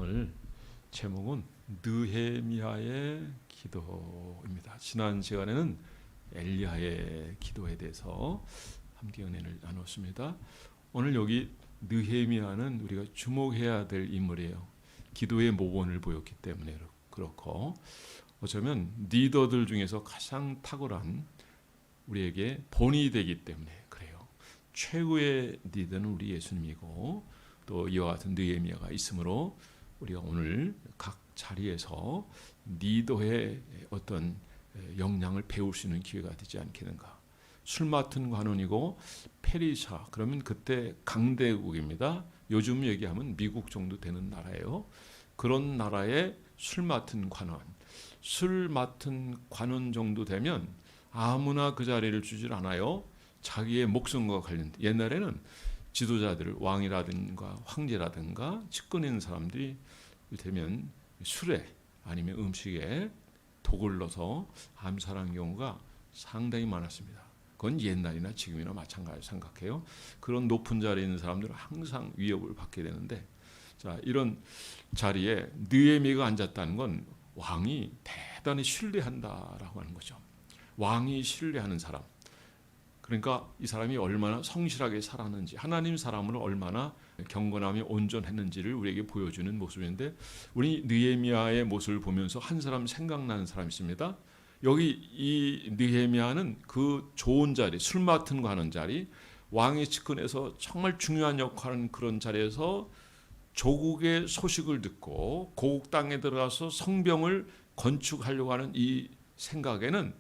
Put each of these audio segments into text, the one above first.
오늘 제목은 느헤미야의 기도입니다. 지난 시간에는 엘리야의 기도에 대해서 함께 은혜를 나눴습니다. 오늘 여기 느헤미야는 우리가 주목해야 될 인물이에요. 기도의 모본을 보였기 때문에 그렇고, 어쩌면 리더들 중에서 가장 탁월한 우리에게 본이 되기 때문에 그래요. 최고의 리더는 우리 예수님이고, 또 이와 같은 느헤미야가 있으므로 우리가 오늘 각 자리에서 리더의 어떤 역량을 배울 수 있는 기회가 되지 않겠는가. 술 맡은 관원이고 페르시아, 그러면 그때 강대국입니다. 요즘 얘기하면 미국 정도 되는 나라예요. 그런 나라의 술 맡은 관원, 술 맡은 관원 정도 되면 아무나 그 자리를 주질 않아요. 자기의 목숨과 관련, 옛날에는 지도자들, 왕이라든가 황제라든가 측근에 있는 사람들이 되면 술에 아니면 음식에 독을 넣어서 암살한 경우가 상당히 많았습니다. 그건 옛날이나 지금이나 마찬가지로 생각해요. 그런 높은 자리에 있는 사람들은 항상 위협을 받게 되는데, 자, 이런 자리에 느헤미야가 앉았다는 건 왕이 대단히 신뢰한다라고 하는 거죠. 왕이 신뢰하는 사람. 그러니까 이 사람이 얼마나 성실하게 살았는지, 하나님 사람으로 얼마나 경건함이 온전했는지를 우리에게 보여주는 모습인데, 우리 느헤미야의 모습을 보면서 한 사람 생각나는 사람이 있습니다. 여기 이 느헤미야는 그 좋은 자리, 술 맡은 거 하는 자리, 왕의 측근에서 정말 중요한 역할을 그런 자리에서 조국의 소식을 듣고 고국 땅에 들어가서 성벽을 건축하려고 하는 이 생각에는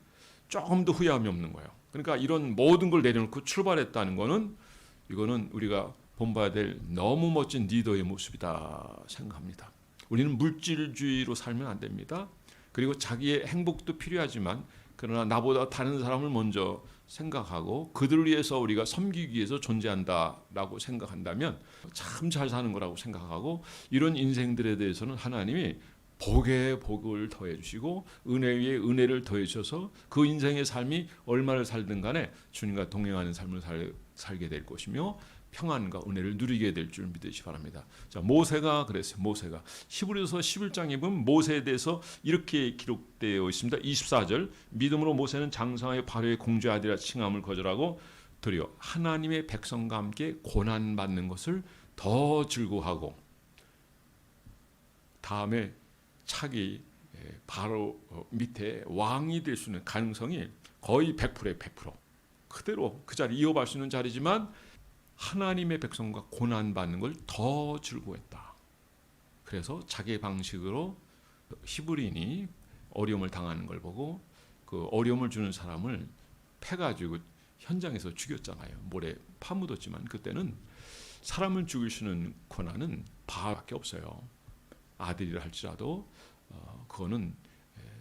조금 더 후회함이 없는 거예요. 그러니까 이런 모든 걸 내려놓고 출발했다는 거는, 이거는 우리가 본봐야 될 너무 멋진 리더의 모습이다 생각합니다. 우리는 물질주의로 살면 안 됩니다. 그리고 자기의 행복도 필요하지만, 그러나 나보다 다른 사람을 먼저 생각하고 그들을 위해서 우리가 섬기기 위해서 존재한다라고 생각한다면 참 잘 사는 거라고 생각하고, 이런 인생들에 대해서는 하나님이 복에 복을 더해 주시고 은혜 위에 은혜를 더해 주셔서 그 인생의 삶이 얼마를 살든 간에 주님과 동행하는 삶을 살게 될 것이며 평안과 은혜를 누리게 될 줄 믿으시기 바랍니다. 자, 모세가 그랬어요. 모세가 히브리서 11장에 보면 모세에 대해서 이렇게 기록되어 있습니다. 24절, 믿음으로 모세는 장성하여 바로의 공주의 아들이라 칭함을 거절하고 도리어 하나님의 백성과 함께 고난받는 것을 더 즐거워하고, 다음에 차기 바로 밑에 왕이 될 수 있는 가능성이 거의 100%에 100%. 그대로 그 자리 이어갈 수 있는 자리지만 하나님의 백성과 고난받는 걸 더 즐거워했다. 그래서 자기의 방식으로 히브리인이 어려움을 당하는 걸 보고 그 어려움을 주는 사람을 패가지고 현장에서 죽였잖아요. 모래 파묻었지만 그때는 사람을 죽이시는 권한은 바밖에 없어요. 아들이라 할지라도 그거는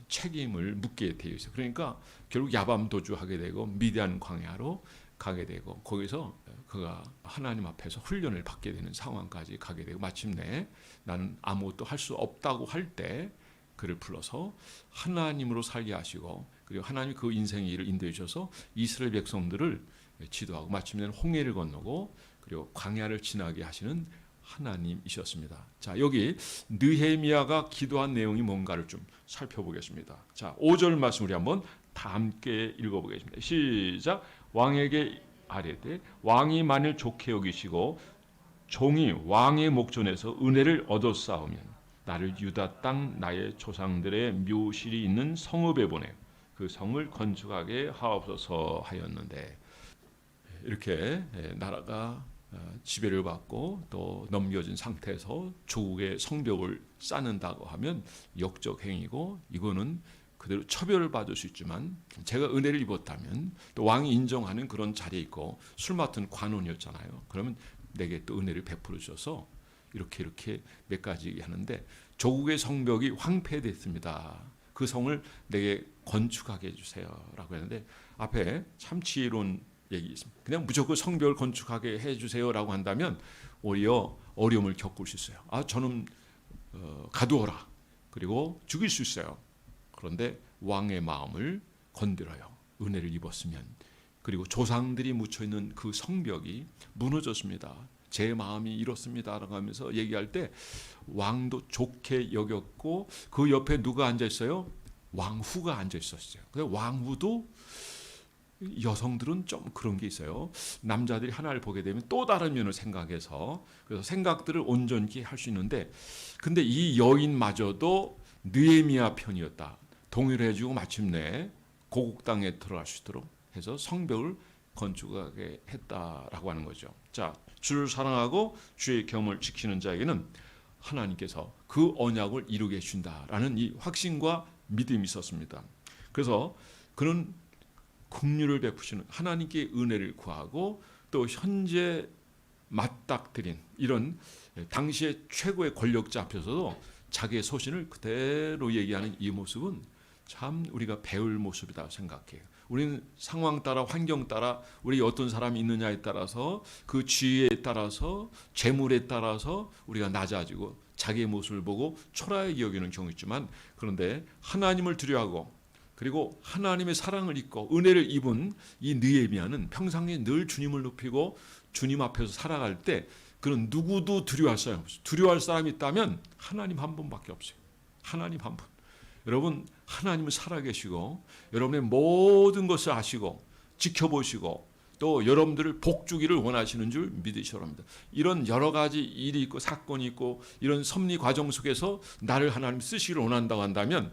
책임을 묻게 되어 있어요. 그러니까 결국 야밤 도주하게 되고 미디안 광야로 가게 되고, 거기서 그가 하나님 앞에서 훈련을 받게 되는 상황까지 가게 되고, 마침내 나는 아무것도 할 수 없다고 할 때 그를 불러서 하나님으로 살게 하시고, 그리고 하나님이 그 인생의 일을 인도해 주셔서 이스라엘 백성들을 지도하고 마침내 홍해를 건너고 그리고 광야를 지나게 하시는 하나님이셨습니다. 자, 여기 느헤미야가 기도한 내용이 뭔가를 좀 살펴보겠습니다. 자, 5절 말씀 우리 한번 다 함께 읽어보겠습니다. 시작. 왕에게 아뢰되 왕이 만일 좋게 여기시고 종이 왕의 목전에서 은혜를 얻었사오면 나를 유다 땅 나의 조상들의 묘실이 있는 성읍에 보내 그 성을 건축하게 하옵소서 하였는데, 이렇게 나라가 지배를 받고 또 넘겨진 상태에서 조국의 성벽을 쌓는다고 하면 역적 행위고, 이거는 그대로 처벌을 받을 수 있지만, 제가 은혜를 입었다면 또 왕이 인정하는 그런 자리에 있고 술 맡은 관원이었잖아요. 그러면 내게 또 은혜를 베풀어 주셔서 이렇게 몇 가지 하는데, 조국의 성벽이 황폐됐습니다. 그 성을 내게 건축하게 해주세요 라고 했는데, 앞에 참 지혜로운 얘기 있습니다. 그냥 무조건 성벽을 건축하게 해주세요라고 한다면 오히려 어려움을 겪을 수 있어요. 저는 가두어라, 그리고 죽일 수 있어요. 그런데 왕의 마음을 건드려요. 은혜를 입었으면. 그리고 조상들이 묻혀있는 그 성벽이 무너졌습니다. 제 마음이 이렇습니다라고 하면서 얘기할 때 왕도 좋게 여겼고 그 옆에 누가 앉아 있어요? 왕후가 앉아 있었어요. 근데 왕후도 여성들은 좀 그런 게 있어요. 남자들이 하나를 보게 되면 또 다른 면을 생각해서 그래서 생각들을 온전히 할 수 있는데 근데 이 여인마저도 느헤미야 편이었다. 동의를 해주고 마침내 고국 땅에 들어갈 수 있도록 해서 성벽을 건축하게 했다라고 하는 거죠. 자, 주를 사랑하고 주의 계명을 지키는 자에게는 하나님께서 그 언약을 이루게 해준다라는 이 확신과 믿음이 있었습니다. 그래서 그는 긍휼을 베푸시는 하나님께 은혜를 구하고 또 현재 맞닥뜨린 이런 당시의 최고의 권력자 앞에서도 자기의 소신을 그대로 얘기하는 이 모습은 참 우리가 배울 모습이다 생각해요. 우리는 상황 따라 환경 따라 우리 어떤 사람이 있느냐에 따라서 그 지위에 따라서 재물에 따라서 우리가 낮아지고 자기의 모습을 보고 초라하게 여기는 경우 있지만 그런데 하나님을 두려워하고 그리고 하나님의 사랑을 입고 은혜를 입은 이 느헤미야는 평상시에 늘 주님을 높이고 주님 앞에서 살아갈 때 그는 누구도 두려워할 사람이 없어요. 두려워할 사람이 있다면 하나님 한 분밖에 없어요. 하나님 한 분. 여러분 하나님은 살아계시고 여러분의 모든 것을 아시고 지켜보시고 또 여러분들을 복주기를 원하시는 줄 믿으시기 바랍니다. 이런 여러 가지 일이 있고 사건이 있고 이런 섭리 과정 속에서 나를 하나님 쓰시기를 원한다고 한다면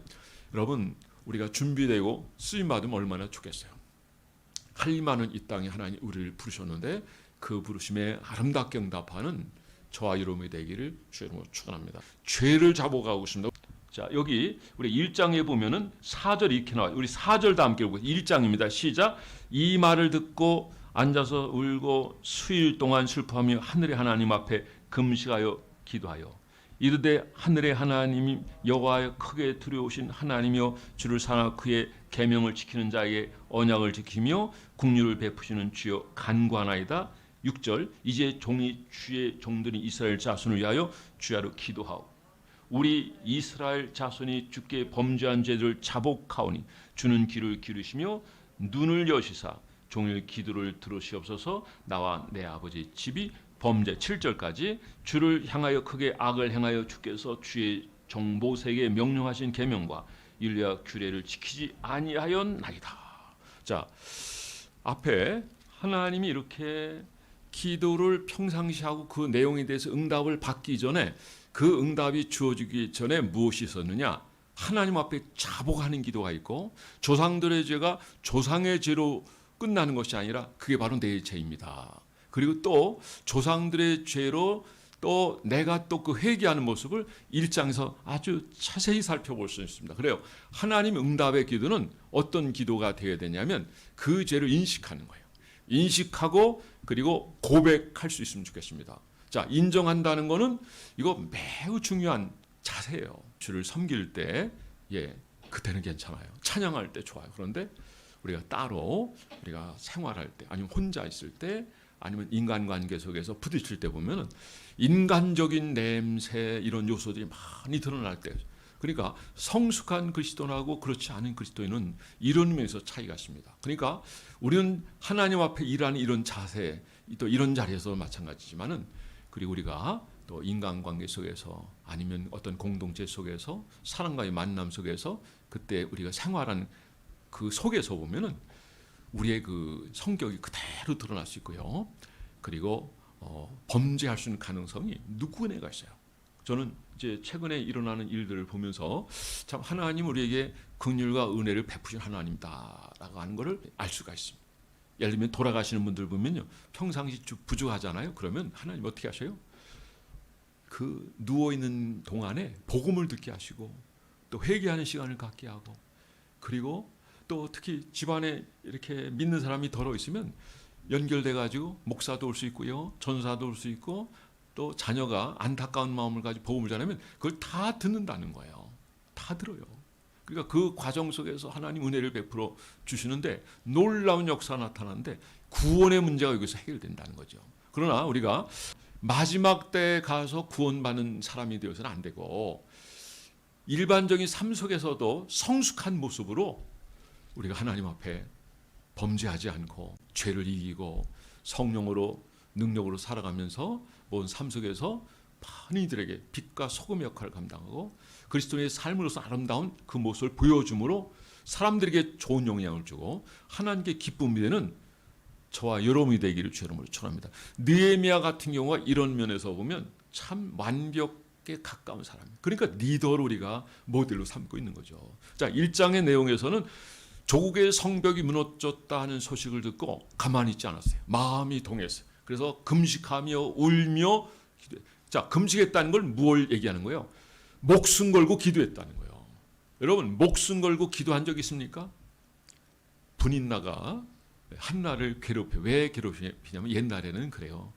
여러분 우리가 준비되고 쓰임받으면 얼마나 좋겠어요. 할 일만은 이 땅에 하나님 우리를 부르셨는데 그 부르심에 아름답게 응답하는 저와 여러분이 되기를 주의 이름으로 축원합니다. 죄를 잡아가고 있습니다. 자, 여기 우리 1장에 보면은 4절 이렇게 나와요. 우리 4절 다 함께 읽고 1장입니다. 시작. 이 말을 듣고 앉아서 울고 수일 동안 슬퍼하며 하늘의 하나님 앞에 금식하여 기도하여 이르되 하늘의 하나님이 여호와의 크게 두려우신 하나님이여 주를 사랑하고 그의 계명을 지키는 자에게 언약을 지키며 긍휼을 베푸시는 주여 간구하나이다. 6절 이제 종이 주의 종들이 이스라엘 자손을 위하여 주야로 기도하오. 우리 이스라엘 자손이 주께 범죄한 죄를 자복하오니 주는 귀를 기르시며 눈을 여시사 종일 기도를 들으시옵소서. 나와 내 아버지 집이 범죄 7절까지 주를 향하여 크게 악을 행하여 주께서 주의 종 모세에게 명령하신 계명과 율례와 규례를 지키지 아니하였나이다. 자, 앞에 하나님이 이렇게 기도를 평상시하고 그 내용에 대해서 응답을 받기 전에 그 응답이 주어지기 전에 무엇이 있었느냐? 하나님 앞에 자복하는 기도가 있고 조상들의 죄가 조상의 죄로 끝나는 것이 아니라 그게 바로 내 죄입니다. 그리고 또 조상들의 죄로 또 내가 또 그 회개하는 모습을 1장에서 아주 자세히 살펴볼 수 있습니다. 그래요. 하나님 응답의 기도는 어떤 기도가 되어야 되냐면 그 죄를 인식하는 거예요. 인식하고 그리고 고백할 수 있으면 좋겠습니다. 자, 인정한다는 거는 이거 매우 중요한 자세예요. 주를 섬길 때, 그때는 괜찮아요. 찬양할 때 좋아요. 그런데 우리가 따로 우리가 생활할 때, 아니면 혼자 있을 때, 아니면 인간관계 속에서 부딪힐 때 보면은 인간적인 냄새 이런 요소들이 많이 드러날 때, 그러니까 성숙한 그리스도인하고 그렇지 않은 그리스도인은 이런 면에서 차이가 있습니다. 그러니까 우리는 하나님 앞에 일하는 이런 자세, 또 이런 자리에서 마찬가지지만은 그리고 우리가 또 인간관계 속에서 아니면 어떤 공동체 속에서 사람과의 만남 속에서 그때 우리가 생활하는 그 속에서 보면은 우리의 그 성격이 그대로 드러날 수 있고요. 그리고 범죄할 수 있는 가능성이 누구네가 있어요. 저는 이제 최근에 일어나는 일들을 보면서 참 하나님 우리에게 긍휼과 은혜를 베푸신 하나님이다라고 하는 것을 알 수가 있습니다. 예를 들면 돌아가시는 분들 보면요, 평상시 부족하잖아요. 그러면 하나님 어떻게 하셔요? 그 누워 있는 동안에 복음을 듣게 하시고 또 회개하는 시간을 갖게 하고 그리고 또 특히 집안에 이렇게 믿는 사람이 더러 있으면 연결돼 가지고 목사도 올 수 있고요, 전사도 올 수 있고 또 자녀가 안타까운 마음을 가지고 복음을 전하면 그걸 다 듣는다는 거예요. 다 들어요. 그러니까 그 과정 속에서 하나님 은혜를 베풀어 주시는데 놀라운 역사가 나타나는데 구원의 문제가 여기서 해결된다는 거죠. 그러나 우리가 마지막 때에 가서 구원받는 사람이 되어서는 안 되고 일반적인 삶 속에서도 성숙한 모습으로 우리가 하나님 앞에 범죄하지 않고 죄를 이기고 성령으로 능력으로 살아가면서 온 삶 속에서 많은 이들에게 빛과 소금 역할을 감당하고 그리스도인의 삶으로서 아름다운 그 모습을 보여줌으로 사람들에게 좋은 영향을 주고 하나님께 기쁨이 되는 저와 여러분이 되기를 주 이름으로 축원합니다. 느헤미야 같은 경우가 이런 면에서 보면 참 완벽에 가까운 사람이에요. 그러니까 리더를 우리가 모델로 삼고 있는 거죠. 자, 1장의 내용에서는 조국의 성벽이 무너졌다 하는 소식을 듣고 가만히 있지 않았어요. 마음이 동했어요. 그래서 금식하며 울며 기도해. 자, 금식했다는 걸 뭘 얘기하는 거예요? 목숨 걸고 기도했다는 거예요. 여러분, 목숨 걸고 기도한 적 있습니까? 분인나가 한나를 괴롭혀. 왜 괴롭히냐면 옛날에는 그래요.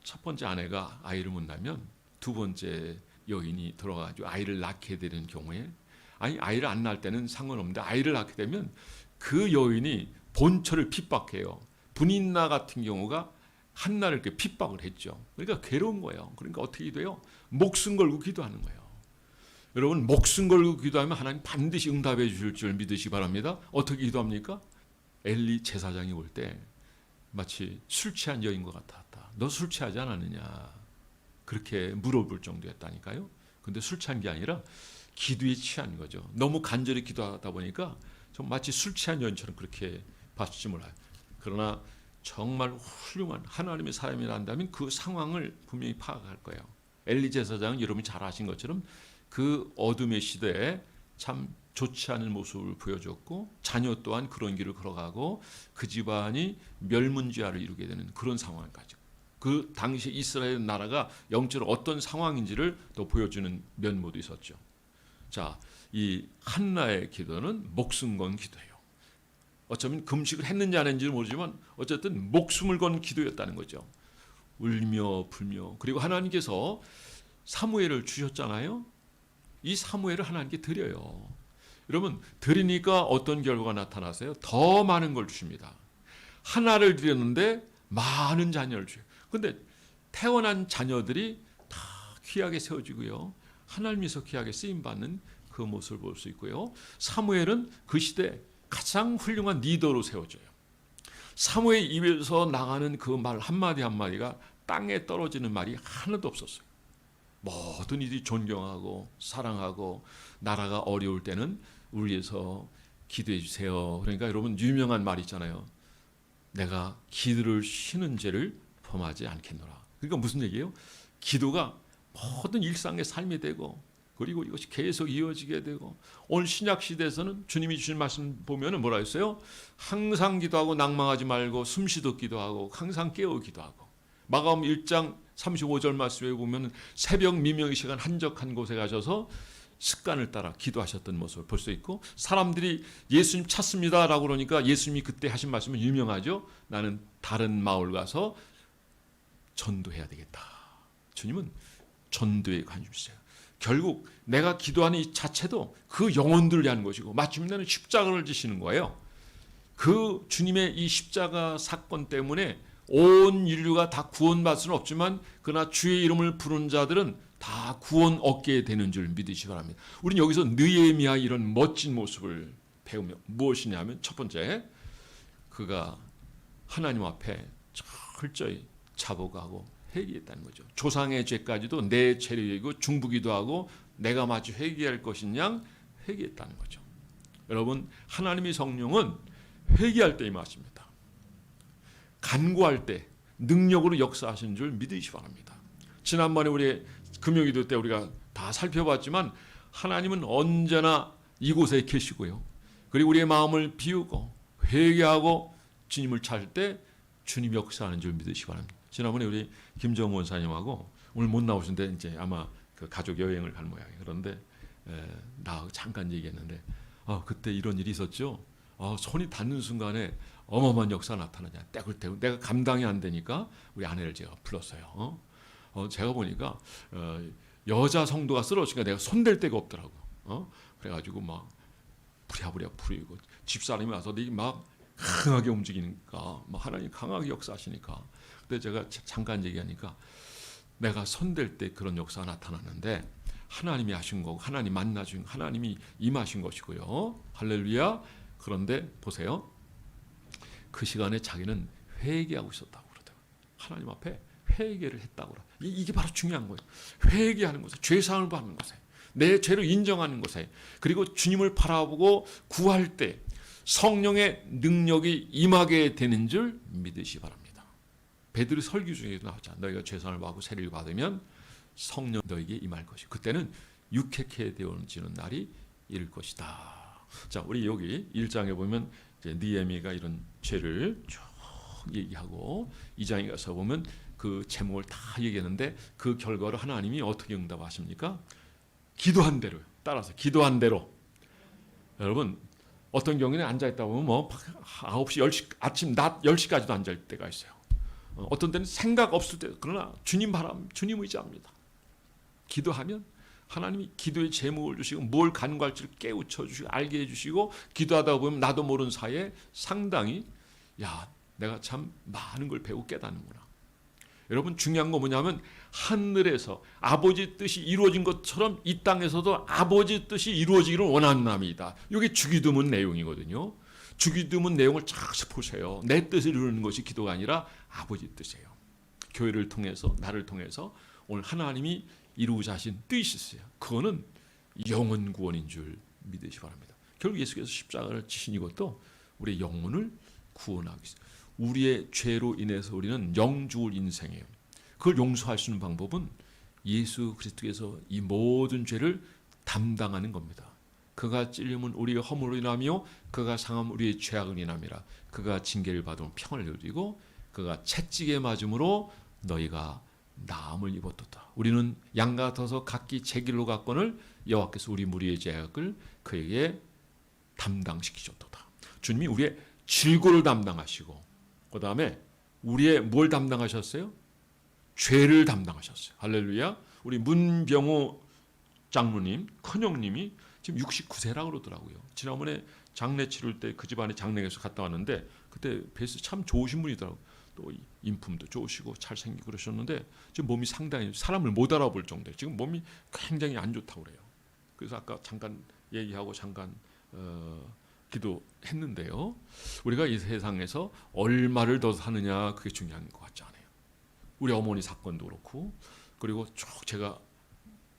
첫 번째 아내가 아이를 못 낳으면 두 번째 여인이 들어가지고 아이를 낳게 되는 경우에, 아니 아이를 안 낳을 때는 상관없는데 아이를 낳게 되면 그 여인이 본처를 핍박해요. 분인나 같은 경우가 한나를 이렇게 핍박을 했죠. 그러니까 괴로운 거예요. 그러니까 어떻게 돼요? 목숨 걸고 기도하는 거예요. 여러분, 목숨 걸고 기도하면 하나님 반드시 응답해 주실 줄 믿으시기 바랍니다. 어떻게 기도합니까? 엘리 제사장이 올 때 마치 술 취한 여인과 같았다. 너 술 취하지 않았느냐? 그렇게 물어볼 정도였다니까요. 근데 술 취한 게 아니라 기도에 취한 거죠. 너무 간절히 기도하다 보니까 좀 마치 술 취한 여인처럼 그렇게 봤을지 몰라요. 그러나 정말 훌륭한 하나님의 사람이란다면 그 상황을 분명히 파악할 거예요. 엘리 제사장은 여러분이 잘 아신 것처럼 그 어둠의 시대에 참 좋지 않은 모습을 보여줬고 자녀 또한 그런 길을 걸어가고 그 집안이 멸문지화를 이루게 되는 그런 상황까지, 그 당시 이스라엘 나라가 영적으로 어떤 상황인지를 또 보여주는 면모도 있었죠. 자, 이 한나의 기도는 목숨 건 기도예요. 어쩌면 금식을 했는지 안 했는지 모르지만 어쨌든 목숨을 건 기도였다는 거죠. 울며 불며. 그리고 하나님께서 사무엘을 주셨잖아요. 이 사무엘을 하나님께 드려요. 여러분, 드리니까 어떤 결과가 나타나세요? 더 많은 걸 주십니다. 하나를 드렸는데 많은 자녀를 줘요. 그런데 태어난 자녀들이 다 귀하게 세워지고요. 하나님께서 귀하게 쓰임받는 그 모습을 볼 수 있고요. 사무엘은 그 시대 가장 훌륭한 리더로 세워져요. 사무엘 입에서 나가는 그 말 한마디 한마디가 땅에 떨어지는 말이 하나도 없었어요. 모든 이들이 존경하고 사랑하고 나라가 어려울 때는 우리 위해서 기도해 주세요. 그러니까 여러분 유명한 말 있잖아요. 내가 기도를 쉬는 죄를 범하지 않겠노라. 그러니까 무슨 얘기예요? 기도가 모든 일상의 삶이 되고 그리고 이것이 계속 이어지게 되고 오늘 신약 시대에서는 주님이 주신 말씀 보면은 뭐라 했어요? 항상 기도하고 낭망하지 말고 숨쉬도 기도하고 항상 깨어 기도하고 마가음 1장 35절 말씀에 보면 새벽 미명의 시간 한적한 곳에 가셔서 습관을 따라 기도하셨던 모습을 볼 수 있고 사람들이 예수님 찾습니다라고 그러니까 예수님이 그때 하신 말씀은 유명하죠. 나는 다른 마을 가서 전도해야 되겠다. 주님은 전도에 관심 있어요. 결국 내가 기도하는 이 자체도 그 영혼들을 위한 것이고 마침내는 십자가를 지시는 거예요. 그 주님의 이 십자가 사건 때문에 온 인류가 다 구원받을 수는 없지만 그러나 주의 이름을 부르는 자들은 다 구원 얻게 되는 줄 믿으시기 바랍니다. 우리는 여기서 느헤미야 이런 멋진 모습을 배우며 무엇이냐면 첫 번째, 그가 하나님 앞에 철저히 자복하고 회개했다는 거죠. 조상의 죄까지도 내 죄를 여기고 중부기도 하고 내가 마치 회개할 것인 양 회개했다는 거죠. 여러분, 하나님의 성령은 회개할 때 임하십니다. 간구할 때 능력으로 역사하시는 줄 믿으시기 바랍니다. 지난번에 우리 금요기도 때 우리가 다 살펴봤지만 하나님은 언제나 이곳에 계시고요. 그리고 우리의 마음을 비우고 회개하고 주님을 찾을 때 주님 역사하는 줄 믿으시기 바랍니다. 지난번에 우리 김정원 원사님하고 오늘 못 나오신데 이제 아마 그 가족 여행을 간 모양이에요. 그런데 나하고 잠깐 얘기했는데 그때 이런 일이 있었죠. 손이 닿는 순간에 어마어마한 역사가 나타나냐. 떼굴떼굴 내가 감당이 안 되니까 우리 아내를 제가 불렀어요. 제가 보니까 여자 성도가 쓰러지니까 내가 손댈 데가 없더라고. 그래가지고 막 부랴부랴 부리고 집사람이 와서 막 강하게 움직이니까 막 하나님 강하게 역사하시니까. 근데 제가 잠깐 얘기하니까 내가 손댈 때 그런 역사가 나타났는데 하나님이 하신 거고 하나님 만나신 하나님이 임하신 것이고요. 할렐루야. 그런데 보세요. 그 시간에 자기는 회개하고 있었다고 그러더라고요. 하나님 앞에 회개를 했다고. 이게 바로 중요한 거예요. 회개하는 것에, 죄사함을 받는 것에, 내 죄를 인정하는 것에, 그리고 주님을 바라보고 구할 때 성령의 능력이 임하게 되는 줄 믿으시 바랍니다. 베드로 설교 중에도 나왔잖아. 너희가 죄사함을 받고 세례를 받으면 성령 너에게 임할 것이고 그때는 육획해 되어지는 날이 이를 것이다. 자, 우리 여기 1장에 보면 이제 느헤미야가 이런 죄를 쭉 얘기하고 2장에 가서 보면 그 제목을 다 얘기했는데 그 결과를 하나님이 어떻게 응답하십니까? 기도한 대로요. 따라서 기도한 대로. 여러분 어떤 경우에는 앉아있다 보면 뭐 9시, 10시, 아침 낮 10시까지도 앉아있을 때가 있어요. 어떤 때는 생각 없을 때, 그러나 주님 바람, 주님 의지합니다. 기도하면 하나님이 기도의 제목을 주시고 뭘 간구할지를 깨우쳐 주시고 알게 해주시고 기도하다 보면 나도 모르는 사이에 상당히 내가 참 많은 걸 배우고 깨닫는구나. 여러분 중요한 거 뭐냐면 하늘에서 아버지 뜻이 이루어진 것처럼 이 땅에서도 아버지 뜻이 이루어지기를 원하는 마음이다. 이게 주기도문 내용이거든요. 주기도문 내용을 쫙 보세요. 내 뜻을 이루는 것이 기도가 아니라 아버지 뜻이에요. 교회를 통해서 나를 통해서 오늘 하나님이 이루고자 하신 뜻이 있어요. 그거는 영혼 구원인 줄 믿으시기 바랍니다. 결국 예수께서 십자가를 지신 이것도 우리의 영혼을 구원하기 위해서. 우리의 죄로 인해서 우리는 영죽을 인생이에요. 그걸 용서할 수 있는 방법은 예수 그리스도께서 이 모든 죄를 담당하는 겁니다. 그가 찔림은 우리의 허물로 인하며 그가 상함은 우리의 죄악을 인함이라. 그가 징계를 받으면 평을 누리고 그가 채찍에 맞음으로 너희가 나음을 입었도다. 우리는 양 같아서 각기 제 길로 갔거늘 여호와께서 우리 무리의 죄악을 그에게 담당시키셨도다. 주님이 우리의 질고를 담당하시고 그 다음에 우리의 뭘 담당하셨어요? 죄를 담당하셨어요. 할렐루야. 우리 문병호 장로님, 큰형님이 지금 69세라고 그러더라고요. 지난번에 장례 치를 때 그 집안에 장례에서 갔다 왔는데 그때 뵈서 참 좋으신 분이더라고요. 또 인품도 좋으시고 잘생기고 그러셨는데 지금 몸이 상당히 사람을 못 알아볼 정도에 지금 몸이 굉장히 안 좋다고 그래요. 그래서 아까 잠깐 얘기하고 잠깐 기도했는데요. 우리가 이 세상에서 얼마를 더 사느냐 그게 중요한 것 같지 않아요. 우리 어머니 사건도 그렇고 그리고 쭉 제가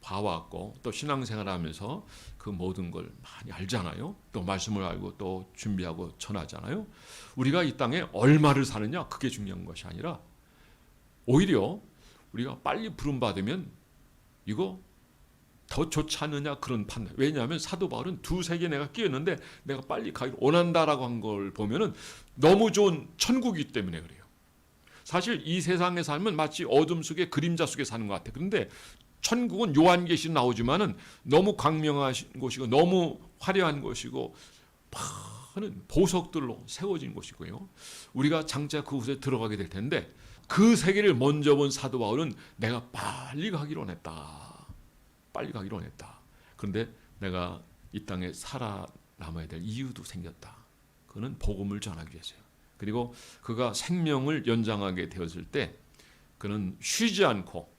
봐왔고 또 신앙생활하면서 그 모든 걸 많이 알잖아요. 또 말씀을 알고 또 준비하고 전하잖아요. 우리가 이 땅에 얼마를 사느냐 그게 중요한 것이 아니라 오히려 우리가 빨리 부름받으면 이거 더 좋지 않느냐 그런 판단. 왜냐하면 사도 바울은 두세 개 내가 끼었는데 내가 빨리 가기를 원한다라고 한 걸 보면은 너무 좋은 천국이기 때문에 그래요. 사실 이 세상에 살면 마치 어둠 속에 그림자 속에 사는 것 같아요. 그런데 천국은 요한계시로 나오지만은 너무 광명한 곳이고 너무 화려한 곳이고 많은 보석들로 세워진 곳이고요. 우리가 장차 그곳에 들어가게 될 텐데 그 세계를 먼저 본 사도 바울은 내가 빨리 가기로 원했다. 빨리 가기로 원했다. 그런데 내가 이 땅에 살아남아야 될 이유도 생겼다. 그는 복음을 전하기 위해서요. 그리고 그가 생명을 연장하게 되었을 때 그는 쉬지 않고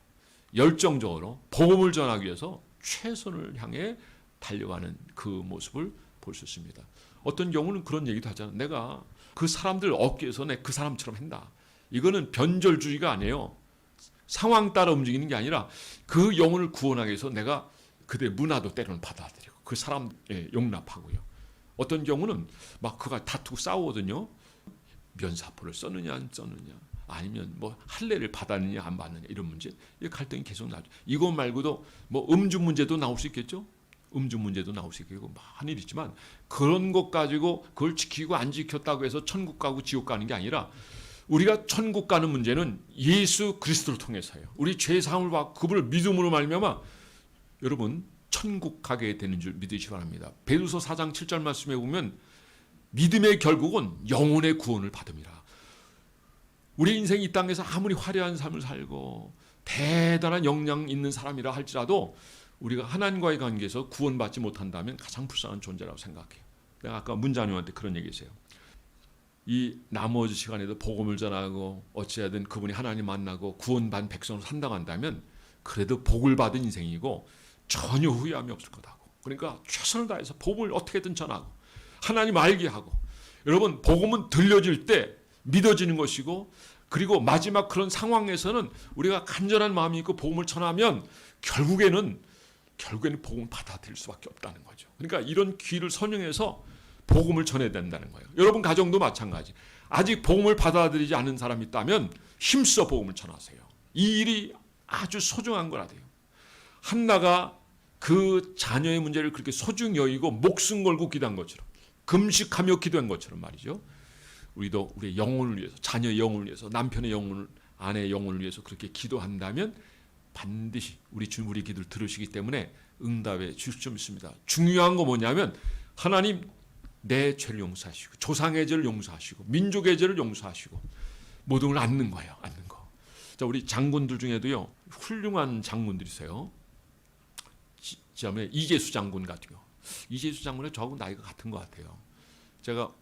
열정적으로 복음을 전하기 위해서 최선을 향해 달려가는 그 모습을 볼 수 있습니다. 어떤 경우는 그런 얘기도 하잖아요. 내가 그 사람들 어깨에서 내 그 사람처럼 한다. 이거는 변절주의가 아니에요. 상황 따라 움직이는 게 아니라 그 영혼을 구원하기 위해서 내가 그들의 문화도 때로는 받아들이고 그 사람 용납하고요. 어떤 경우는 막 그가 다투고 싸우거든요. 면사포를 썼느냐 안 썼느냐 아니면 뭐 할례를 받았느냐 안 받느냐 이런 문제, 이 갈등이 계속 나죠. 이거 말고도 뭐 음주 문제도 나올 수 있겠죠. 음주 문제도 나올 수 있고 많은 일이 있지만 그런 것 가지고 그걸 지키고 안 지켰다고 해서 천국 가고 지옥 가는 게 아니라 우리가 천국 가는 문제는 예수 그리스도를 통해서요. 우리 죄 사함을 받고 그분을 믿음으로 말미암아 여러분 천국 가게 되는 줄 믿으시기 바랍니다. 베드로서 4장 7절 말씀에 보면 믿음의 결국은 영혼의 구원을 받음이라. 우리 인생이 이 땅에서 아무리 화려한 삶을 살고 대단한 역량 있는 사람이라 할지라도 우리가 하나님과의 관계에서 구원받지 못한다면 가장 불쌍한 존재라고 생각해요. 내가 아까 문자님한테 그런 얘기했어요. 이 나머지 시간에도 복음을 전하고 어찌하든 그분이 하나님 만나고 구원받은 백성으로 산다고 한다면 그래도 복을 받은 인생이고 전혀 후회함이 없을 거다고. 그러니까 최선을 다해서 복음을 어떻게든 전하고 하나님 알게 하고, 여러분 복음은 들려질 때 믿어지는 것이고 그리고 마지막 그런 상황에서는 우리가 간절한 마음이 있고 복음을 전하면 결국에는 복음을 받아들일 수밖에 없다는 거죠. 그러니까 이런 기회를 선용해서 복음을 전해야 된다는 거예요. 여러분 가정도 마찬가지. 아직 복음을 받아들이지 않은 사람이 있다면 힘써 복음을 전하세요. 이 일이 아주 소중한 거라 돼요. 한나가 그 자녀의 문제를 그렇게 소중히 여기고 목숨 걸고 기도한 것처럼, 금식하며 기도한 것처럼 말이죠. 우리도 우리의 영혼을 위해서, 자녀의 영혼을 위해서, 남편의 영혼을, 아내의 영혼을 위해서 그렇게 기도한다면 반드시 우리 주님 우리 기도를 들으시기 때문에 응답해 주실 줄 믿습니다. 중요한 거 뭐냐면 하나님 내 죄를 용서하시고 조상의 죄를 용서하시고 민족의 죄를 용서하시고 모든 걸 안는 거예요. 안는 거. 자, 우리 장군들 중에도요 훌륭한 장군들이세요. 지금에 이재수 장군 같은 거. 이재수 장군은 저하고 나이가 같은 것 같아요. 제가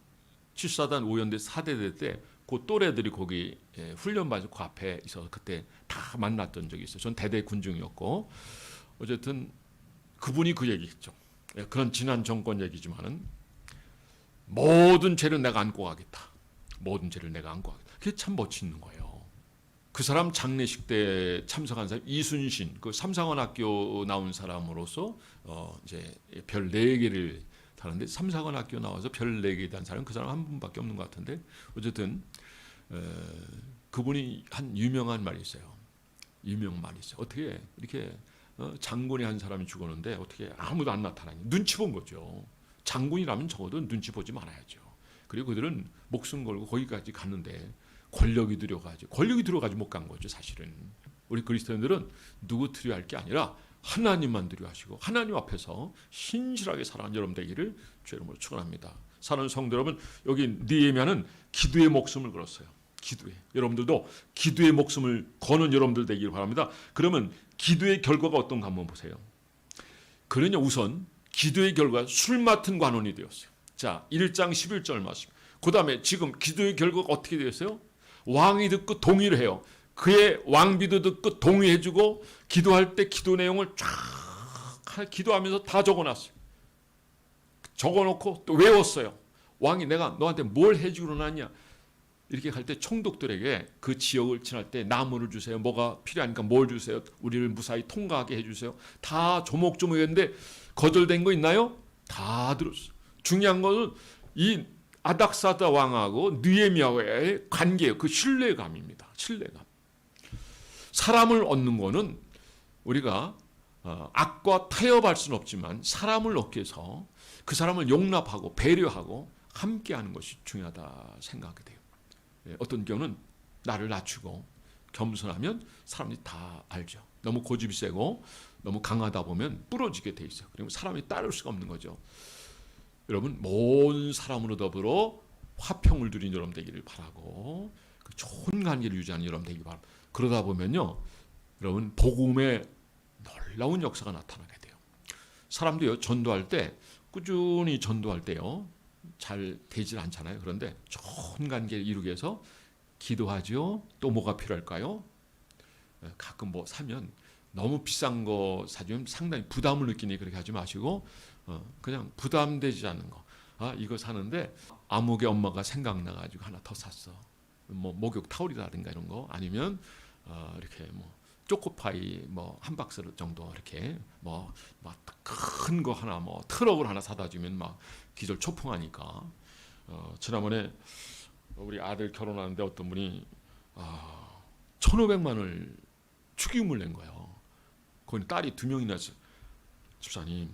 7사단 5연대 4대대 때 그 또래들이 거기 훈련받아서 그 앞에 있어서 그때 다 만났던 적이 있어요. 전 대대 군중이었고 어쨌든 그분이 그 얘기했죠. 그런 지난 정권 얘기지만은 모든 죄를 내가 안고 가겠다. 모든 죄를 내가 안고 가겠다. 그게 참 멋있는 거예요. 그 사람 장례식 때 참석한 사람 이순신, 그 삼상원학교 나온 사람으로서 이제 별 4개를 다른데 삼상원학교 나와서 별 4개 단 사람 그 사람 한 분밖에 없는 것 같은데 어쨌든 그분이 한 유명한 말이 있어요. 유명 말이 있어요. 어떻게 이렇게 장군이 한 사람이 죽었는데 어떻게 아무도 안 나타나니? 눈치 본 거죠. 장군이라면 적어도 눈치 보지 말아야죠. 그리고 그들은 목숨 걸고 거기까지 갔는데 권력이 들어가지 못 간 거죠. 사실은 우리 그리스도인들은 누구 두려워할 게 아니라 하나님만 두려워하시고 하나님 앞에서 신실하게 살아가는 여러분 되기를 주의 이름으로 축원합니다. 사랑하는 성도 여러분, 여기 느헤미야는 기도의 목숨을 걸었어요. 기도에. 여러분들도 기도의 목숨을 거는 여러분들 되기를 바랍니다. 그러면 기도의 결과가 어떤가 한번 보세요. 그러냐 우선 기도의 결과 술 맡은 관원이 되었어요. 자, 1장 11절 말씀. 그 다음에 지금 기도의 결과가 어떻게 되었어요? 왕이 듣고 동의를 해요. 그의 왕비도 듣고 동의해주고 기도할 때 기도 내용을 쫙 기도하면서 다 적어놨어요. 적어놓고 또 외웠어요. 왕이 내가 너한테 뭘 해주기로 나냐. 이렇게 갈 때 총독들에게 그 지역을 지날 때 나무를 주세요. 뭐가 필요하니까 뭘 주세요. 우리를 무사히 통과하게 해주세요. 다 조목조목 했는데 거절된 거 있나요? 다 들었어요. 중요한 것은 이 아닥사다 왕하고 느헤미야와의 관계예요. 그 신뢰감입니다. 신뢰감. 사람을 얻는 거는 우리가 악과 타협할 수는 없지만 사람을 얻기 위해서 그 사람을 용납하고 배려하고 함께하는 것이 중요하다 생각이 돼요. 어떤 경우는 나를 낮추고 겸손하면 사람들이 다 알죠. 너무 고집이 세고 너무 강하다 보면 부러지게 돼 있어요. 그리고 사람이 따를 수가 없는 거죠. 여러분 모든 사람으로 더불어 화평을 누린 여러분 되기를 바라고 그 좋은 관계를 유지하는 여러분 되기를 바랍니다. 그러다 보면요, 여러분 복음의 놀라운 역사가 나타나게 돼요. 사람도요 전도할 때 꾸준히 전도할 때요 잘 되질 않잖아요. 그런데 좋은 관계를 이루기 위해서 기도하죠. 또 뭐가 필요할까요? 가끔 뭐 사면 너무 비싼 거 사주면 상당히 부담을 느끼니 그렇게 하지 마시고 그냥 부담되지 않는 거. 아 이거 사는데 아무개 엄마가 생각나가지고 하나 더 샀어. 뭐 목욕 타올이라든가 이런 거 아니면 이렇게 뭐 초코파이 뭐 한 박스 정도 이렇게 뭐 큰 거 하나 뭐 트럭을 하나 사다 주면 막 기절 초풍하니까. 지난번에 우리 아들 결혼하는데 어떤 분이 1,500만 원을 축의금을 낸 거예요. 거기 딸이 2명이나 있어요. 집사님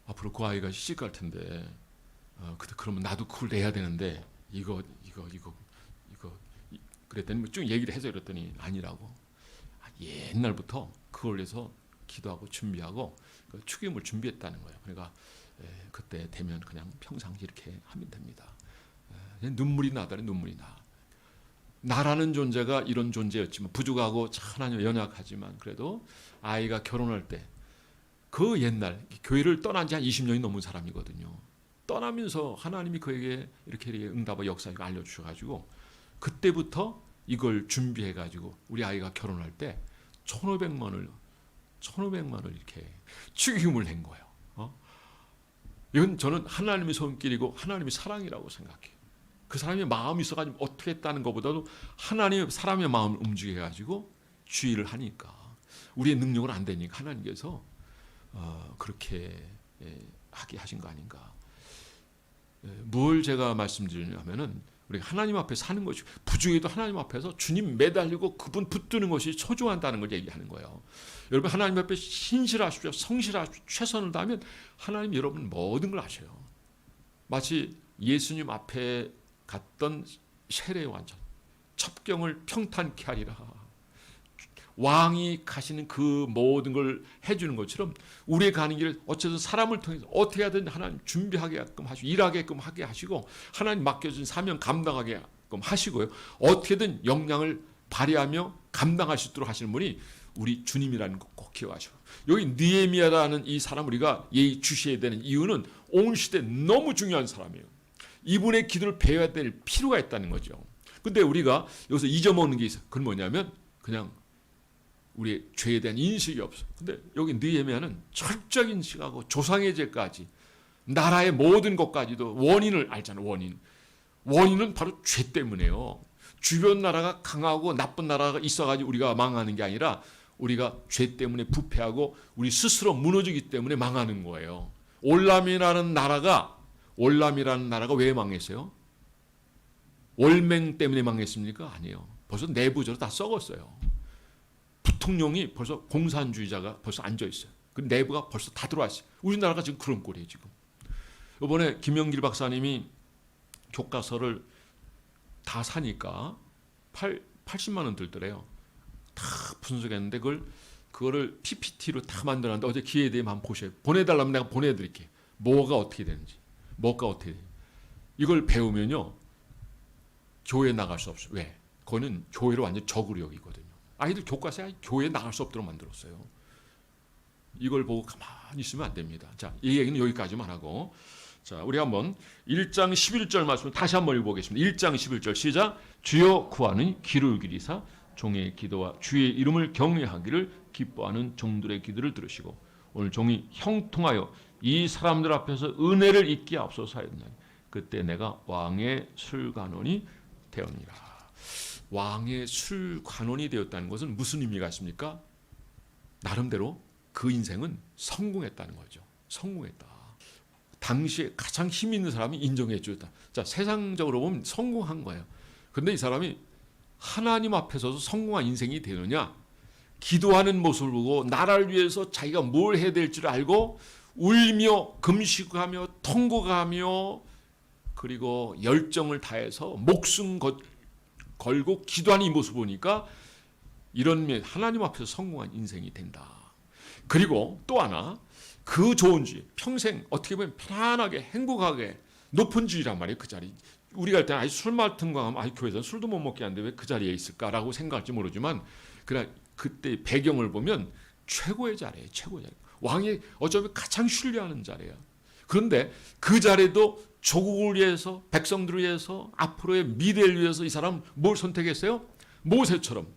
앞으로 그 아이가 시집갈 텐데 그러면 나도 그걸 내야 되는데 이거 그랬더니 쭉 얘기를 해서 이랬더니 아니라고. 옛날부터 그걸 위해서 기도하고 준비하고 축의금을 준비했다는 거예요. 그러니까 그때 되면 그냥 평상시 이렇게 하면 됩니다. 눈물이 나더니 눈물이 나. 나라는 존재가 이런 존재였지만 부족하고 하나님 연약하지만 그래도 아이가 결혼할 때 그 옛날 교회를 떠난 지 한 20년이 넘은 사람이거든요. 떠나면서 하나님이 그에게 이렇게 응답의 역사를 알려주셔가지고 그때부터 이걸 준비해가지고 우리 아이가 결혼할 때 1,500만 원을 이렇게 축의금을 낸 거예요. 이건 저는 하나님의 손길이고 하나님의 사랑이라고 생각해요. 그 사람의 마음이 있어가지고 어떻게 했다는 것보다도 하나님의 사람의 마음을 움직여가지고 주의를 하니까 우리의 능력은 안 되니까 하나님께서 그렇게 하게 하신 거 아닌가. 뭘 제가 말씀드리냐면은 우리가 하나님 앞에 사는 것이 부중에도 하나님 앞에서 주님 매달리고 그분 붙드는 것이 소중하다는 걸 얘기하는 거예요. 여러분 하나님 앞에 신실하십시오. 성실하십시오. 최선을 다하면 하나님 여러분 모든 걸 아셔요. 마치 예수님 앞에 갔던 세례 완전 첩경을 평탄케 하리라. 왕이 가시는 그 모든 걸 해주는 것처럼 우리의 가는 길을 어쨌든 사람을 통해서 어떻게 하든 하나님 준비하게끔 하시고 일하게끔 하게 하시고 하나님 맡겨준 사명 감당하게끔 하시고요. 어떻게든 역량을 발휘하며 감당할 수 있도록 하시는 분이 우리 주님이라는 거 꼭 기억하시고 여기 느헤미야라는 이 사람 우리가 예의 주시해야 되는 이유는 온 시대에 너무 중요한 사람이에요. 이분의 기도를 배워야 될 필요가 있다는 거죠. 근데 우리가 여기서 잊어먹는 게 있어요. 그건 뭐냐면 그냥 우리의 죄에 대한 인식이 없어. 근데 여기 느헤미야는 철저히 인식하고 조상의 죄까지 나라의 모든 것까지도 원인을 알잖아요. 원인은 바로 죄 때문에요. 주변 나라가 강하고 나쁜 나라가 있어가지고 우리가 망하는 게 아니라 우리가 죄 때문에 부패하고 우리 스스로 무너지기 때문에 망하는 거예요. 올람이라는 나라가 왜 망했어요? 올맹 때문에 망했습니까? 아니에요. 벌써 내부적으로 다 썩었어요. 부통령이 벌써 공산주의자가 벌써 앉아 있어요. 그 내부가 벌써 다 들어왔어요. 우리나라가 지금 그런 꼴이에요. 지금 이번에 김영길 박사님이 교과서를 다 사니까 80만 원 들더래요. 다 분석했는데 그거를 PPT로 다 만들었는데 어제 기회에 대해 한번 보셔요. 보내달라면 내가 보내드릴게요. 뭐가 어떻게 되는지. 이걸 배우면요. 교회에 나갈 수 없어요. 왜? 그거는 교회를 완전 적으로 여기거든요. 아이들 교과서에 교회에 나갈 수 없도록 만들었어요. 이걸 보고 가만히 있으면 안 됩니다. 자, 이 얘기는 여기까지만 하고 자, 우리 한번 1장 11절 말씀을 다시 한번 읽어보겠습니다. 1장 11절 시작. 주여 구하는 귀를 기리사 종의 기도와 주의 이름을 경외하기를 기뻐하는 종들의 기도를 들으시고 오늘 종이 형통하여 이 사람들 앞에서 은혜를 잊게 앞서서 하였나니 그때 내가 왕의 술관원이 되었니라. 왕의 술관원이 되었다는 것은 무슨 의미가 있습니까? 나름대로 그 인생은 성공했다는 거죠. 성공했다. 당시에 가장 힘 있는 사람이 인정해 주었다. 자, 세상적으로 보면 성공한 거예요. 그런데 이 사람이 하나님 앞에서도 성공한 인생이 되느냐? 기도하는 모습을 보고 나라를 위해서 자기가 뭘 해야 될지를 알고 울며 금식하며 통곡하며 그리고 열정을 다해서 목숨 걸고 기도하는 이 모습을 보니까 이런 면 하나님 앞에서 성공한 인생이 된다. 그리고 또 하나 그 좋은 주의 평생 어떻게 보면 편안하게 행복하게 높은 주의란 말이에요. 그 자리 우리가 할 때는 아이 술 맡은 거 하면 아이 교회에서 술도 못 먹게 하는데 왜 그 자리에 있을까라고 생각할지 모르지만 그냥 그때 배경을 보면 최고의 자리예요. 최고의 자리. 왕이 어쩌면 가장 신뢰하는 자리예요. 그런데 그 자리도 조국을 위해서 백성들을 위해서 앞으로의 미래를 위해서 이 사람 뭘 선택했어요? 모세처럼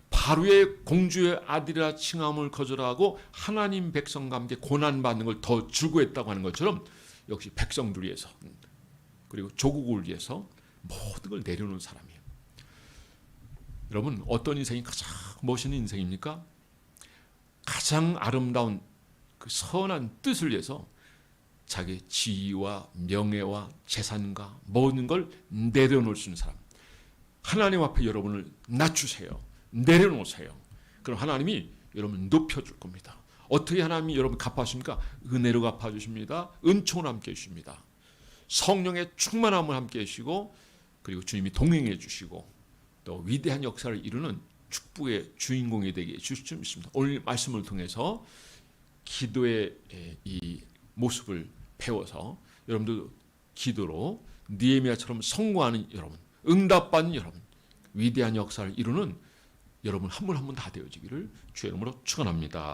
바로의 공주의 아들이라 칭함을 거절하고 하나님 백성과 함께 고난받는 걸 더 즐거워했다고 하는 것처럼 역시 백성들 위해서 그리고 조국을 위해서 모든 걸 내려놓은 사람이에요. 여러분 어떤 인생이 가장 멋있는 인생입니까? 가장 아름다운 그 선한 뜻을 위해서 자기 지위와 명예와 재산과 모든 걸 내려놓을 수 있는 사람. 하나님 앞에 여러분을 낮추세요. 내려놓으세요. 그럼 하나님이 여러분을 높여줄 겁니다. 어떻게 하나님이 여러분 갚아주십니까? 은혜로 갚아주십니다. 은총을 함께 해주십니다. 성령의 충만함을 함께 해주시고 그리고 주님이 동행해 주시고 또 위대한 역사를 이루는 축복의 주인공이 되게 해주실 줄 믿습니다. 오늘 말씀을 통해서 기도의 이 모습을 배워서 여러분도 기도로 느헤미야처럼 성공하는 여러분, 응답받는 여러분, 위대한 역사를 이루는 여러분 한 분 한 분 다 되어지기를 주의 이름으로 축원합니다.